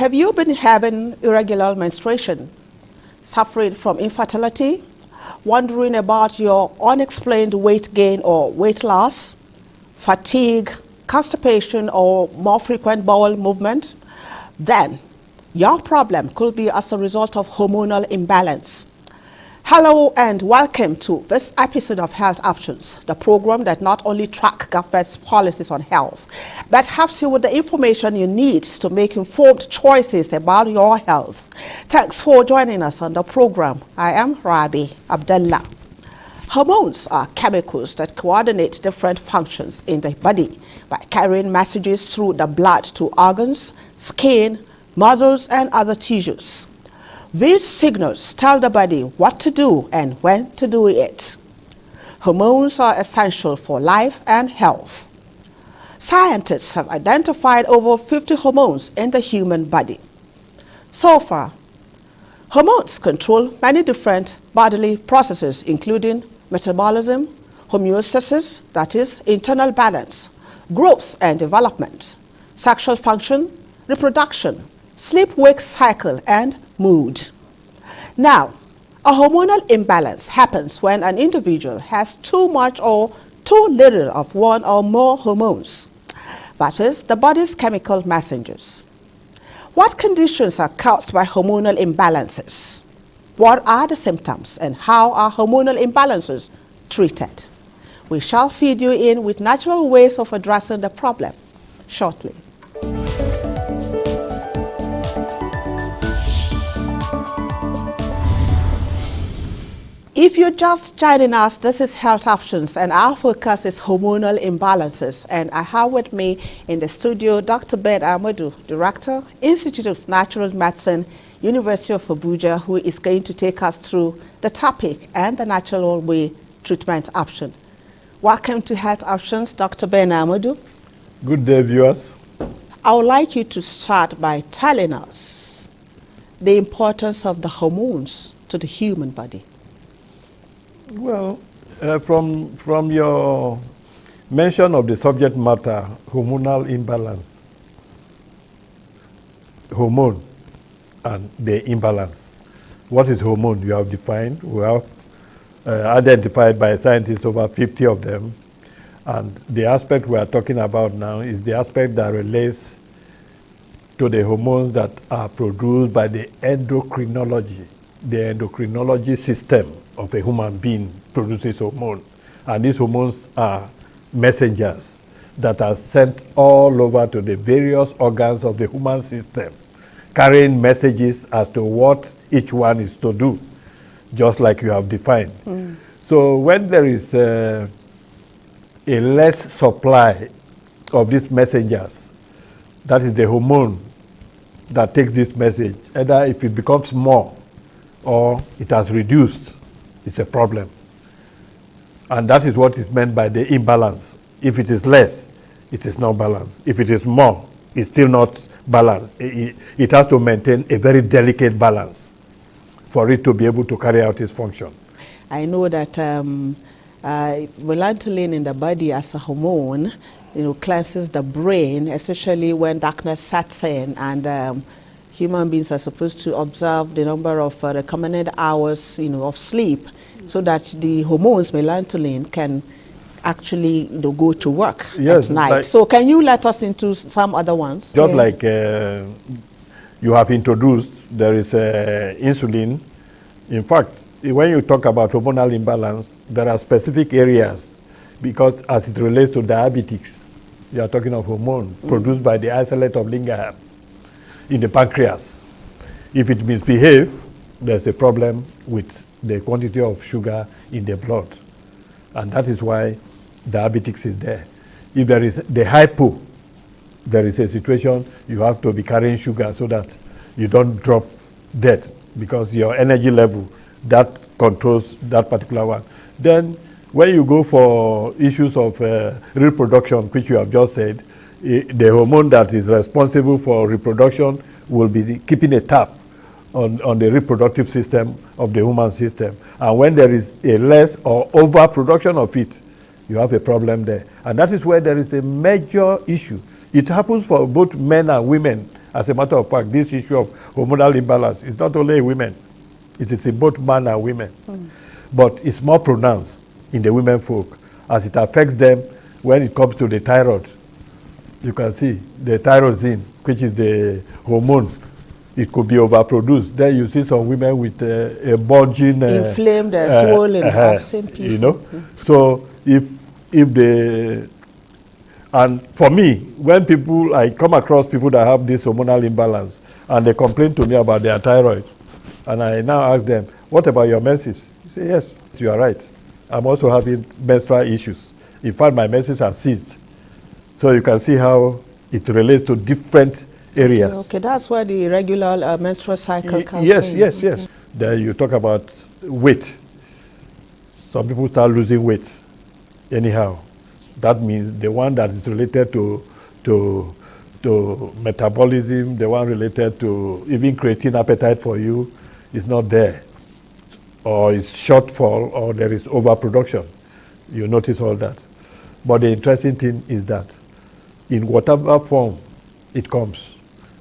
Have you been having irregular menstruation, suffering from infertility, wondering about your unexplained weight gain or weight loss, fatigue, constipation, or more frequent bowel movement? Then your problem could be as a result of hormonal imbalance. Hello and welcome to this episode of Health Options, the program that not only tracks government's policies on health, but helps you with the information you need to make informed choices about your health. Thanks for joining us on the program. I am Rabi Abdullah. Hormones are chemicals that coordinate different functions in the body by carrying messages through the blood to organs, skin, muscles, and other tissues. These signals tell the body what to do and when to do it. Hormones are essential for life and health. Scientists have identified over 50 hormones in the human body. So far, hormones control many different bodily processes, including metabolism, homeostasis, that is, internal balance, growth and development, sexual function, reproduction, sleep-wake cycle, and mood. Now, a hormonal imbalance happens when an individual has too much or too little of one or more hormones, that is, the body's chemical messengers. What conditions are caused by hormonal imbalances? What are the symptoms and how are hormonal imbalances treated? We shall feed you in with natural ways of addressing the problem shortly. If you're just joining us, this is Health Options, and our focus is hormonal imbalances. And I have with me in the studio Dr. Ben Amadou, Director, Institute of Natural Medicine, University of Abuja, who is going to take us through the topic and the natural way treatment option. Welcome to Health Options, Dr. Ben Amadou. Good day, viewers. I would like you to start by telling us the importance of the hormones to the human body. Well, from your mention of the subject matter, hormonal imbalance, hormone and the imbalance. What is hormone? You have defined. We have identified by scientists over 50 of them. And the aspect we are talking about now is the aspect that relates to the hormones that are produced by the endocrinology system of a human being produces hormone. And these hormones are messengers that are sent all over to the various organs of the human system, carrying messages as to what each one is to do, just like you have defined. So when there is a less supply of these messengers, that is the hormone that takes this message, either if it becomes more or it has reduced, it's a problem. And that is what is meant by the imbalance. If it is less, it is not balanced. If it is more, it's still not balanced. It has to maintain a very delicate balance for it to be able to carry out its function. I know that melatonin in the body as a hormone, cleanses the brain, especially when darkness sets in, and human beings are supposed to observe the number of recommended hours, of sleep, so that the hormones, melatonin, can actually go to work at night. Like, so can you let us into some other ones? Just like you have introduced, there is insulin. In fact, when you talk about hormonal imbalance, there are specific areas, because as it relates to diabetics, you are talking of hormone produced by the isolate of Langerhans in the pancreas. If it misbehaves, there's a problem with the quantity of sugar in the blood. And that is why diabetics is there. If there is the hypo, there is a situation you have to be carrying sugar so that you don't drop dead, because your energy level, that controls that particular one. Then when you go for issues of reproduction, which you have just said, the hormone that is responsible for reproduction will be keeping a tap on the reproductive system of the human system. And when there is a less or overproduction of it, you have a problem there. And that is where there is a major issue. It happens for both men and women As a matter of fact, this issue of hormonal imbalance is not only in women. It is in both men and women. But it's more pronounced in the women folk as it affects them when it comes to the thyroid. You can see the thyroxine, which is the hormone. It could be overproduced. Then you see some women with a bulging, inflamed, swollen. I've seen people. You know, so if they, and for me, when I come across people that have this hormonal imbalance and they complain to me about their thyroid, and I now ask them, what about your menses? You say, yes, you are right. I'm also having menstrual issues. In fact, my menses are ceased. So you can see how it relates to different areas. Okay, that's where the regular menstrual cycle comes yes, in. Yes. Then you talk about weight. Some people start losing weight anyhow. That means the one that is related to metabolism, the one related to even creating appetite for you is not there. Or it's shortfall, or there is overproduction. You notice all that. But the interesting thing is that in whatever form it comes,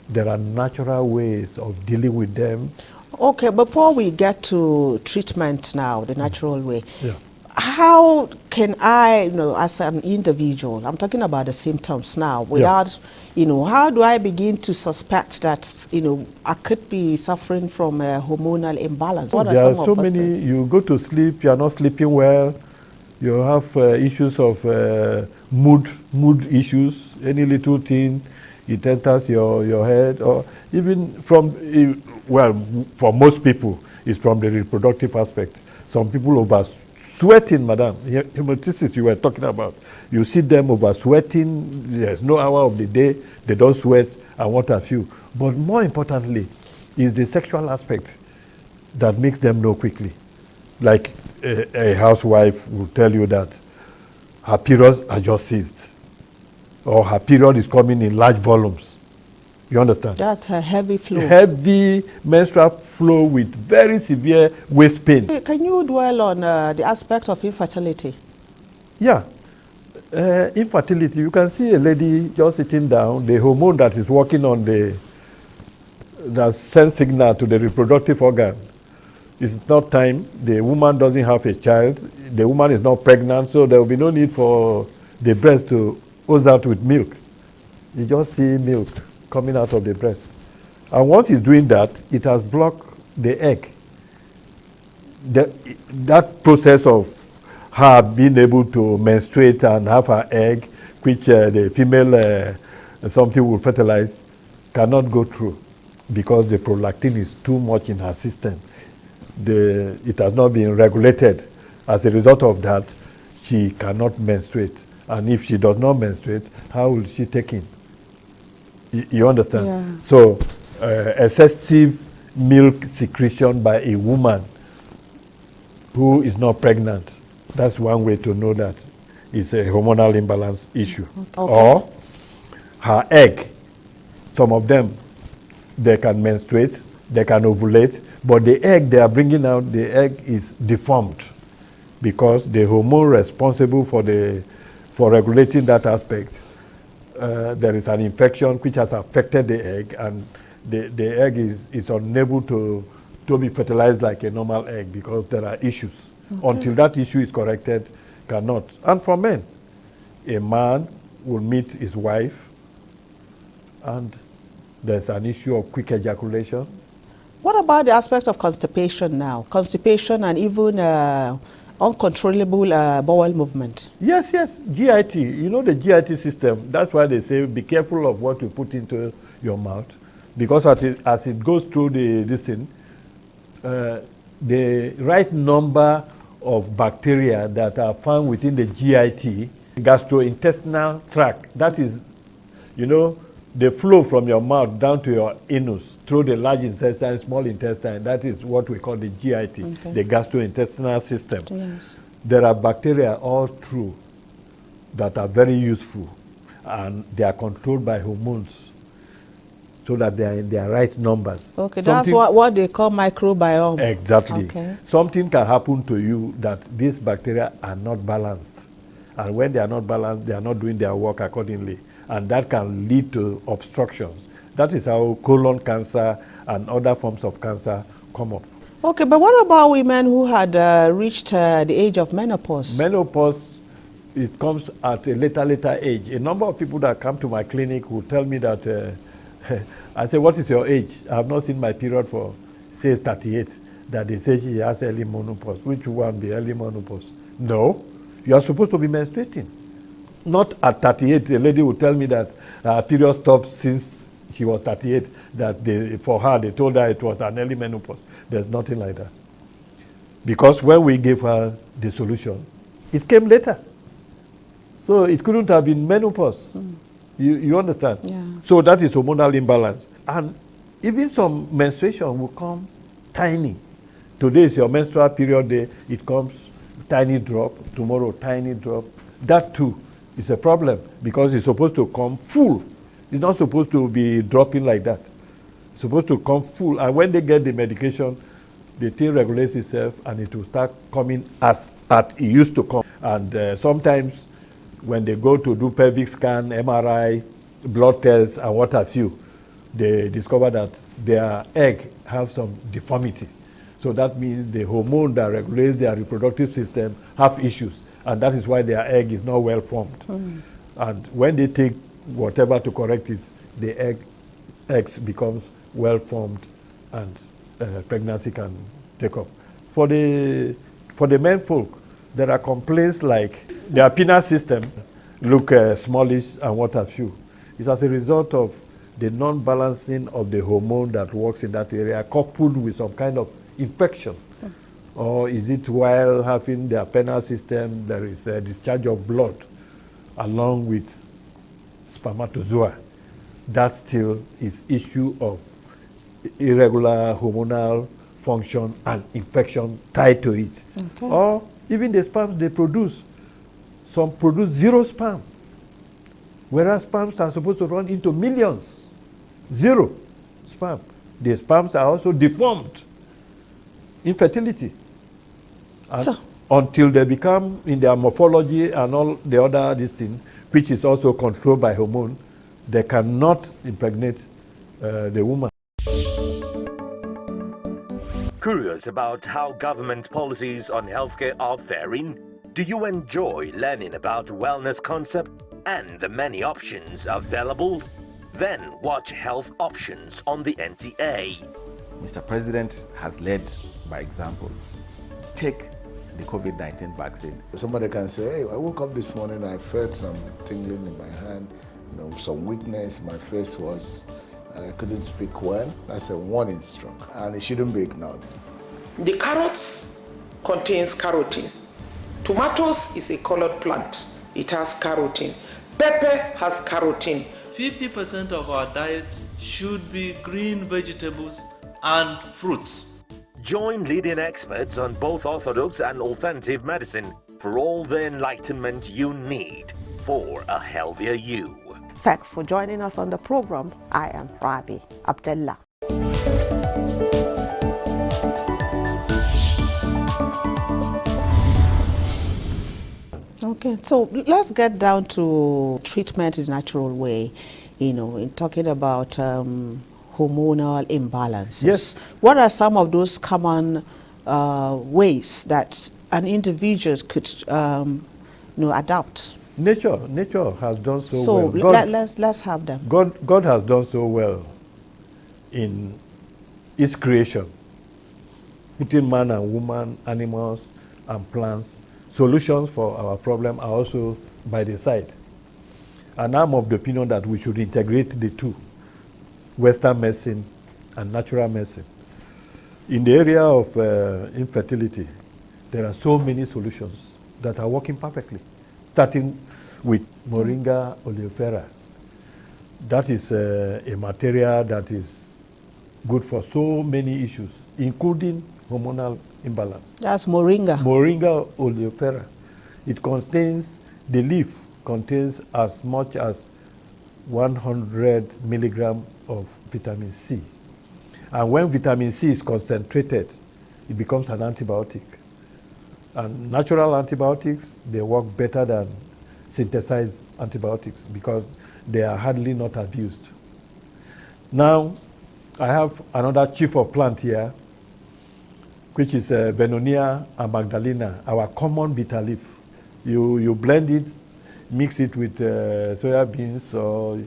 there are natural ways of dealing with them. Okay, before we get to treatment now, the natural way, Yeah. how can I, as an individual, I'm talking about the symptoms now, without, how do I begin to suspect that, I could be suffering from a hormonal imbalance? What There are are some so of those many, things? you go to sleep, you are not sleeping well, you have issues of mood issues, any little thing, it enters your head, or even from, for most people, it's from the reproductive aspect. Some people over sweating, madam, hemoptysis you were talking about, you see them over sweating, there's no hour of the day, they don't sweat, and what have you. But more importantly, is the sexual aspect that makes them know quickly. Like a housewife will tell you that her periods are just ceased, or her period is coming in large volumes. You understand? That's a heavy flow. Heavy menstrual flow with very severe waist pain. Can you dwell on the aspect of infertility? Yeah. Infertility, you can see a lady just sitting down, the hormone that is working on that sends signal to the reproductive organ. It's not time, the woman doesn't have a child, the woman is not pregnant, so there will be no need for the breast to ooze out with milk. You just see milk coming out of the breast. And once it's doing that, it has blocked the egg. That process of her being able to menstruate and have her egg, which the female something will fertilize, cannot go through because the prolactin is too much in her system. It has not been regulated. As a result of that, she cannot menstruate. And if she does not menstruate, how will she take in? You understand? Yeah. So excessive milk secretion by a woman who is not pregnant, that's one way to know that it's a hormonal imbalance issue. Okay. Or her egg, some of them, they can menstruate, they can ovulate, but the egg they are bringing out, the egg is deformed because the hormone responsible for regulating that aspect, there is an infection which has affected the egg, and the egg is unable to be fertilized like a normal egg because there are issues. Okay. Until that issue is corrected, cannot. And for men, a man will meet his wife and there's an issue of quick ejaculation. What about the aspect of constipation now? Constipation and even uncontrollable bowel movement? Yes, GIT. You know the GIT system. That's why they say be careful of what you put into your mouth, because as it goes through this thing, the right number of bacteria that are found within the GIT, gastrointestinal tract, that is, the flow from your mouth down to your anus through the large intestine, small intestine, that is what we call the GIT, okay. The gastrointestinal system. Yes. There are bacteria all through that are very useful, and they are controlled by hormones so that they are in their right numbers. Okay, that's what they call microbiome. Exactly. Okay. Something can happen to you that these bacteria are not balanced. And when they are not balanced, they are not doing their work accordingly. And that can lead to obstructions. That is how colon cancer and other forms of cancer come up. Okay, but what about women who had reached the age of menopause? Menopause, it comes at a later age. A number of people that come to my clinic will tell me that, I say, what is your age? I have not seen my period for, say, 38, that they say she has early menopause. Which one be early menopause? No, you are supposed to be menstruating. Not at 38, a lady will tell me that her period stopped since she was 38, that for her, they told her it was an early menopause. There's nothing like that. Because when we gave her the solution, it came later. So it couldn't have been menopause. You understand? Yeah. So that is hormonal imbalance. And even some menstruation will come tiny. Today is your menstrual period day. It comes tiny drop. Tomorrow, tiny drop. That too is a problem because it's supposed to come full. It's not supposed to be dropping like that. It's supposed to come full. And when they get the medication, the thing regulates itself and it will start coming as it used to come. And sometimes when they go to do pelvic scan, MRI, blood tests, and what have you, they discover that their egg have some deformity. So that means the hormone that regulates their reproductive system have issues. And that is why their egg is not well formed. And when they take whatever to correct it, the eggs becomes well formed and pregnancy can take up. For the men folk, there are complaints like their penile system look smallish and what have you. It's as a result of the non-balancing of the hormone that works in that area coupled with some kind of infection. Or is it while having their penile system, there is a discharge of blood along with spermatozoa? That still is issue of irregular hormonal function and infection tied to it. Okay. Or even the sperms they produce, some produce zero sperm, whereas sperms are supposed to run into millions. Zero sperm. The sperms are also deformed. Infertility. And until they become in their morphology and all the other this thing, which is also controlled by hormone, they cannot impregnate the woman. Curious about how government policies on healthcare are faring? Do you enjoy learning about wellness concept and the many options available? Then watch Health Options on the NTA. Mr. President has led by example. Take the COVID-19 vaccine. Somebody can say, hey, I woke up this morning, I felt some tingling in my hand, some weakness, my face was, I couldn't speak well. That's a warning stroke, and it shouldn't be ignored. The carrots contains carotene. Tomatoes is a colored plant. It has carotene. Pepper has carotene. 50% of our diet should be green vegetables and fruits. Join leading experts on both orthodox and alternative medicine for all the enlightenment you need for a healthier you. Thanks for joining us on the program. I am Rabi Abdullah. Okay, so let's get down to treatment in a natural way, in talking about hormonal imbalances. Yes. What are some of those common ways that an individual could adapt? Nature has done so well. Let's have them. God has done so well in His creation, putting man and woman, animals and plants. Solutions for our problem are also by the side. And I'm of the opinion that we should integrate the two, Western medicine and natural medicine. In the area of infertility, there are so many solutions that are working perfectly, starting with Moringa oleifera. That is a material that is good for so many issues, including hormonal imbalance. That's Moringa. Moringa oleifera. It contains, the leaf contains as much as 100 milligrams of vitamin C. And when vitamin C is concentrated, it becomes an antibiotic. And natural antibiotics, they work better than synthesized antibiotics because they are hardly not abused. Now, I have another chief of plant here, which is Venonia and Magdalena, our common bitter leaf. You blend it, mix it with soya beans or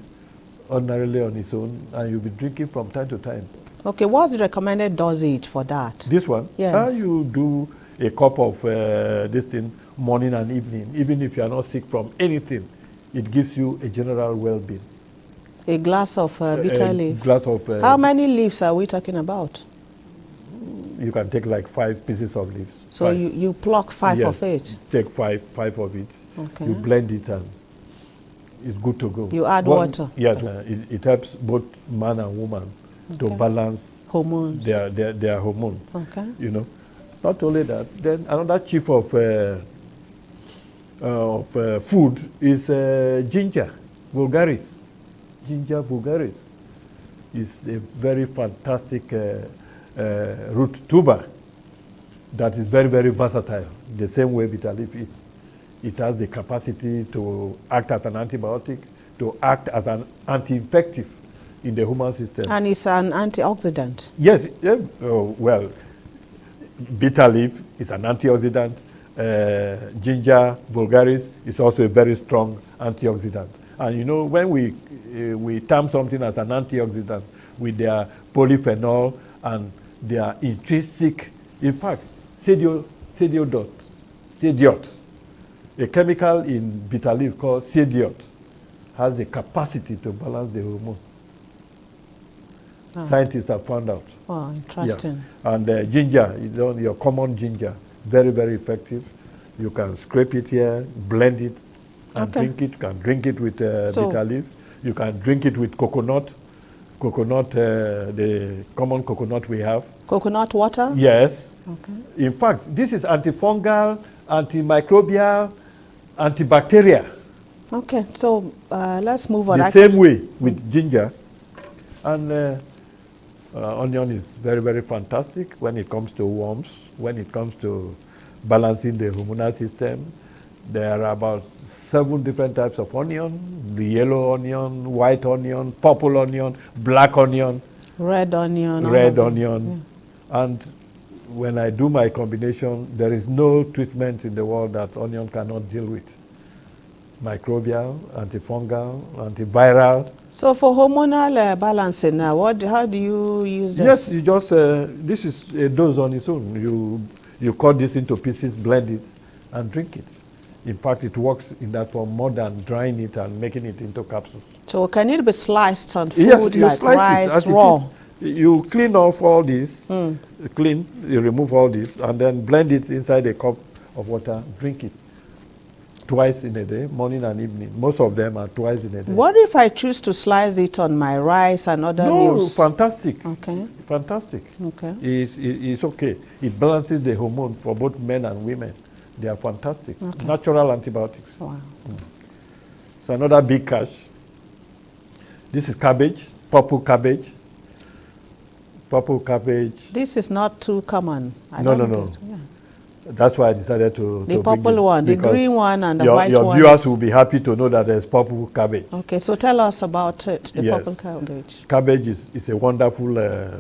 ordinarily on its own, and you'll be drinking from time to time. Okay, what's the recommended dosage for that? This one? Yes. You do a cup of this thing morning and evening. Even if you are not sick from anything, it gives you a general well-being. A glass of bitter leaf? A glass of... How many leaves are we talking about? You can take like 5 pieces of leaves. So you pluck 5 yes, of it? Take five of it. Okay. You blend it and it's good to go. You add water? Yes, it helps both man and woman to balance hormones. Their hormone. Okay. You know, not only that. Then another chief of food is ginger vulgaris. Ginger vulgaris is a very fantastic root tuber that is very, very versatile. The same way bitter leaf is. It has the capacity to act as an antibiotic, to act as an anti-infective in the human system. And it's an antioxidant? Yes. Well, bitter leaf is an antioxidant. Ginger vulgaris is also a very strong antioxidant. And you know, when we term something as an antioxidant with their polyphenol and their intrinsic, in fact, sediot, a chemical in bitter leaf called sediot, has the capacity to balance the hormone. Oh. Scientists have found out. Oh, interesting. Yeah. And ginger, your common ginger, very, very effective. You can scrape it here, blend it, and drink it. You can drink it with bitter leaf. You can drink it with coconut. The common coconut we have. Coconut water? Yes. Okay. In fact, this is antifungal, antimicrobial, antibacterial. Okay, so let's move on. The same way with ginger. And onion is very, very fantastic when it comes to worms, when it comes to balancing the hormonal system. There are about 7 different types of onion: the yellow onion, white onion, purple onion, black onion, red onion. Yeah. And when I do my combination, there is no treatment in the world that onion cannot deal with. Microbial, antifungal, antiviral. So for hormonal balancing now, how do you use this? Yes, you just, this is a dose on its own. You cut this into pieces, blend it, and drink it. In fact, it works in that form more than drying it and making it into capsules. So can it be sliced on food, yes, you like slice rice, it as raw? it is. You clean off all this, you remove all this, and then blend it inside a cup of water, drink it. Twice in a day, morning and evening. Most of them are twice in a day. What if I choose to slice it on my rice and other meals? No, fantastic. Okay. Fantastic. Okay. It's okay. It balances the hormone for both men and women. They are fantastic. Okay. Natural antibiotics. Wow. So another big cash. This is cabbage, purple cabbage. Purple cabbage. This is not too common. No. Yeah. That's why I decided to the purple one, the green one, and the white one. Your viewers will be happy to know that there's purple cabbage. Okay, so tell us about it, the purple cabbage. Cabbage is a wonderful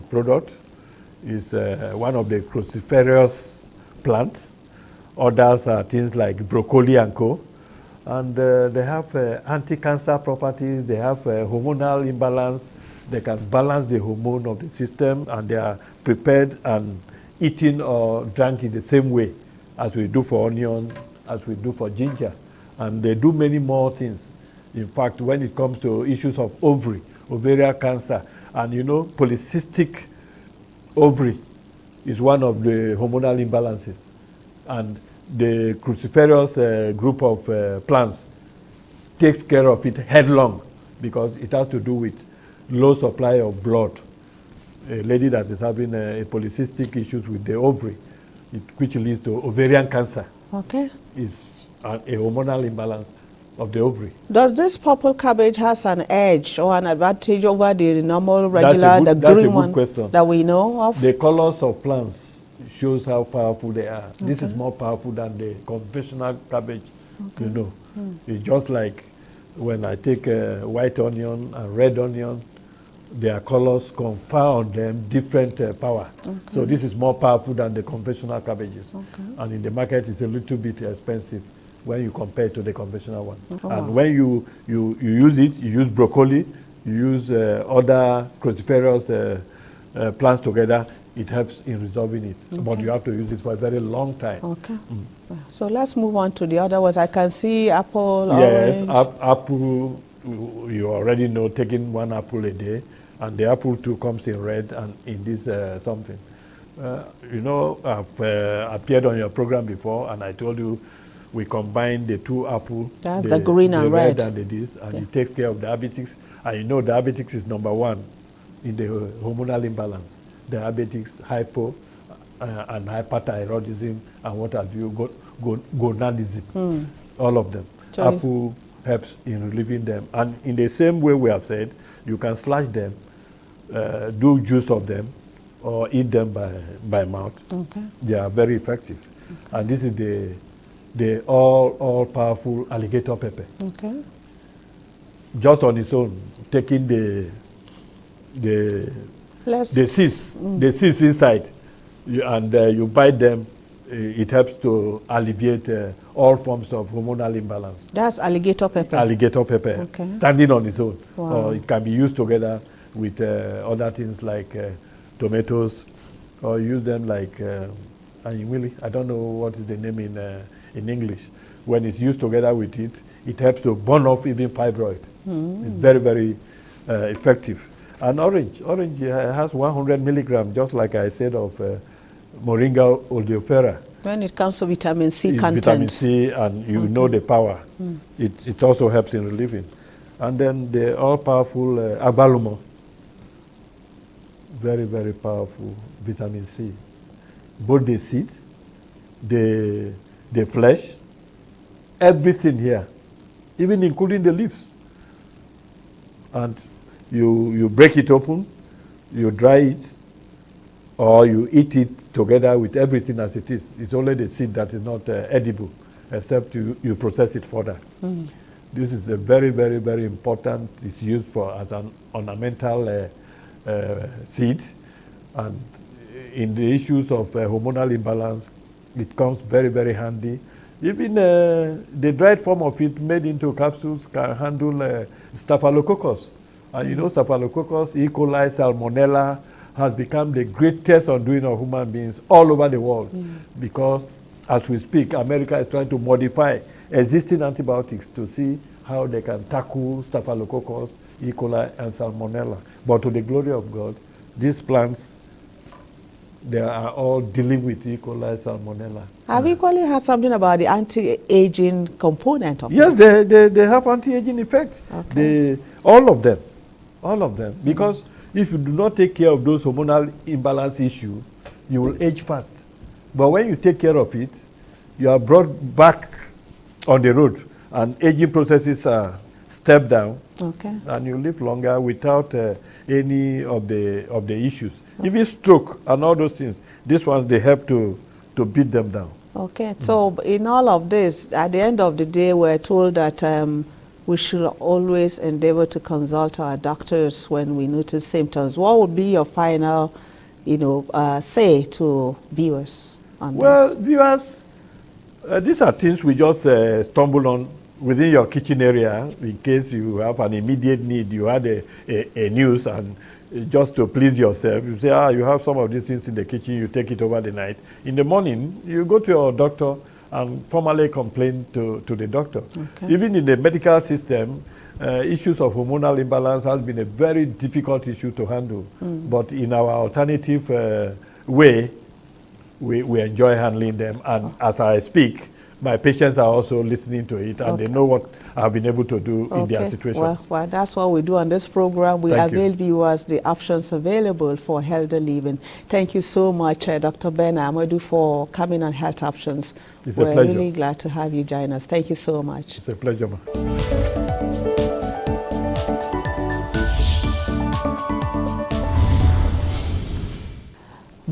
product. It's one of the cruciferous plants. Others are things like broccoli and co. And they have anti-cancer properties. They have hormonal imbalance. They can balance the hormone of the system, and they are prepared and eaten or drank in the same way as we do for onion, as we do for ginger. And they do many more things. In fact, when it comes to issues of ovarian cancer, and you know, polycystic ovary is one of the hormonal imbalances. And the cruciferous group of plants takes care of it headlong, because it has to do with low supply of blood. A lady that is having a polycystic issues with the ovary, which leads to ovarian cancer, is a hormonal imbalance of the ovary. Does this purple cabbage has an edge or an advantage over the normal, regular, the green one that we know of? The colors of plants shows how powerful they are. Okay. This is more powerful than the conventional cabbage, you know. It's just like when I take white onion and red onion, their colors confer on them different power. Okay. So this is more powerful than the conventional cabbages. Okay. And in the market, it's a little bit expensive when you compare it to the conventional one. Oh. And when you use it, you use broccoli, you use other cruciferous plants together, it helps in resolving it. Okay. But you have to use it for a very long time. Okay. So let's move on to the other ones. I can see apple, Yes, orange. apple, you already know, taking 1 apple a day. And the apple too comes in red and in this something. You know, I've appeared on your program before, and I told you we combine the 2 apple. That's the green and red. And the this, and it takes care of diabetics. And you know diabetics is #1 in the hormonal imbalance. Diabetics, hypo, and hyperthyroidism, and what have you, gonadism, all of them. Sorry. Apple helps in relieving them. And in the same way we have said, you can slash them, do juice of them, or eat them by mouth. Okay. They are very effective. Okay. And this is the all-powerful alligator pepper. Okay. Just on its own, taking the seeds inside, and you bite them, it helps to alleviate all forms of hormonal imbalance. That's alligator pepper. Alligator pepper, okay. Standing on its own. Wow. Or it can be used together with other things like tomatoes, or use them like really, I don't know what is the name in English. When it's used together with it, it helps to burn off even fibroid. It's very, very effective. And orange has 100 milligrams, just like I said of Moringa oleifera. When it comes to vitamin C content. Vitamin C, and you know the power. It also helps in relieving. And then the all-powerful agbalumo, very, very powerful vitamin C. Both the seeds, the flesh, everything here, even including the leaves. And you break it open, you dry it, or you eat it together with everything as it is. It's only the seed that is not edible, except you process it further. This is a very, very, very important. It's used as an ornamental seed. And in the issues of hormonal imbalance, it comes very, very handy. Even the dried form of it made into capsules can handle staphylococcus. And you know, staphylococcus, E. coli, salmonella has become the greatest undoing of human beings all over the world. Because as we speak, America is trying to modify existing antibiotics to see how they can tackle staphylococcus, E. coli, and salmonella. But to the glory of God, these plants, they are all dealing with E. coli, salmonella. Have you equally heard something about the anti-aging component of Yes, it? they have anti-aging effects. Okay. All of them. Because if you do not take care of those hormonal imbalance issues, you will age fast. But when you take care of it, you are brought back on the road, and aging processes are stepped down, Okay. and you live longer without any of the issues. Even stroke and all those things, these ones, they help to beat them down. Okay, so in all of this, at the end of the day, we're told that we should always endeavor to consult our doctors when we notice symptoms. What would be your final, say to viewers on Well, this? viewers, these are things we just stumble on within your kitchen area in case you have an immediate need. You had a news, and just to please yourself, you say, you have some of these things in the kitchen, you take it over the night. In the morning, you go to your doctor and formally complain to the doctor. Okay. Even in the medical system, issues of hormonal imbalance has been a very difficult issue to handle. But in our alternative way, we enjoy handling them. And as I speak, my patients are also listening to it, and they know what I've been able to do in their situations. Well, that's what we do on this program. We Thank avail you. viewers the options available for healthy living. Thank you so much, Dr. Ben Amadou, for coming on Health Options. It's a We're pleasure. really glad to have you join us. Thank you so much. It's a pleasure, ma.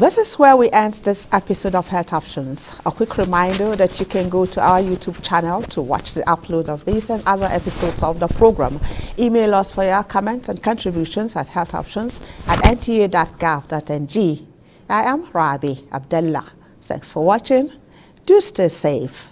This is where we end this episode of Health Options. A quick reminder that you can go to our YouTube channel to watch the upload of these and other episodes of the program. Email us for your comments and contributions at healthoptions@nta.gov.ng. I am Rabi Abdullah. Thanks for watching. Do stay safe.